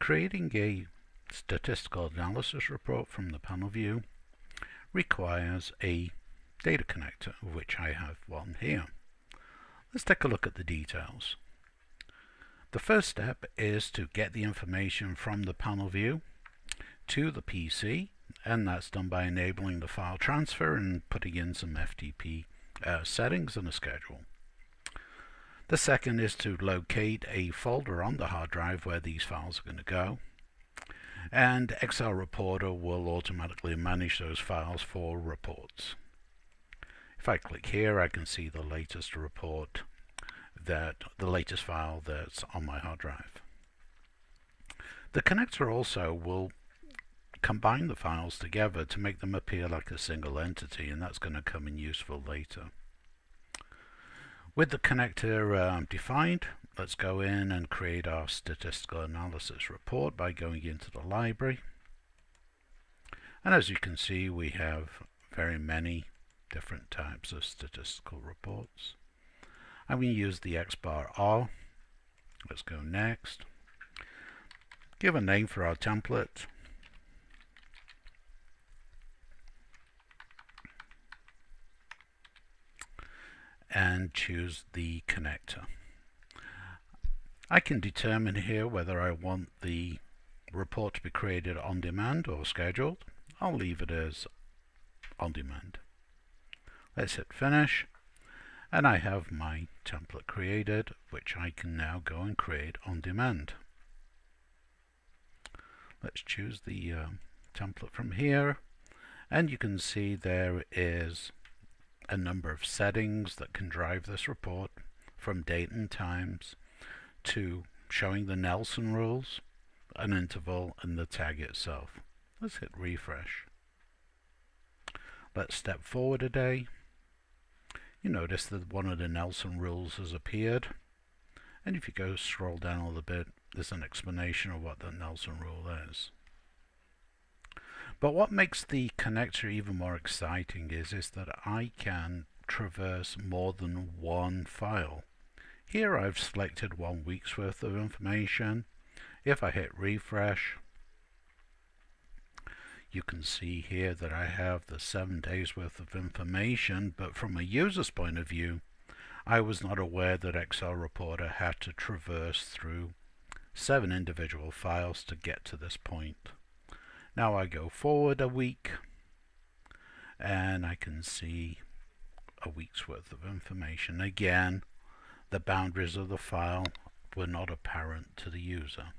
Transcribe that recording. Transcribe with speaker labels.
Speaker 1: Creating a statistical analysis report from the PanelView requires a data connector, of which I have one here. Let's take a look at the details. The first step is to get the information from the PanelView to the PC, and that's done by enabling the file transfer and putting in some FTP settings and a schedule. The second is to locate a folder on the hard drive where these files are going to go, and XLReporter will automatically manage those files for reports. If I click here, I can see the latest report, the latest file that's on my hard drive. The connector also will combine the files together to make them appear like a single entity, and that's going to come in useful later. With the connector defined, let's go in and create our statistical analysis report by going into the library. And as you can see, we have very many different types of statistical reports. I'm going to use the X-bar R. Let's go next. Give a name for our template. And choose the connector. I can determine here whether I want the report to be created on demand or scheduled. I'll leave it as on demand. Let's hit finish, and I have my template created, which I can now go and create on demand. Let's choose the template from here, and you can see there is a number of settings that can drive this report, from date and times to showing the Nelson rules, an interval, and the tag itself. Let's hit refresh. Let's step forward a day. You notice that one of the Nelson rules has appeared, and if you go scroll down a little bit, there's an explanation of what the Nelson rule is. But what makes the connector even more exciting is that I can traverse more than one file. Here I've selected 1 week's worth of information. If I hit refresh, you can see here that I have the 7 days worth of information, but from a user's point of view, I was not aware that XLReporter had to traverse through 7 individual files to get to this point. Now I go forward a week, and I can see a week's worth of information. Again, the boundaries of the file were not apparent to the user.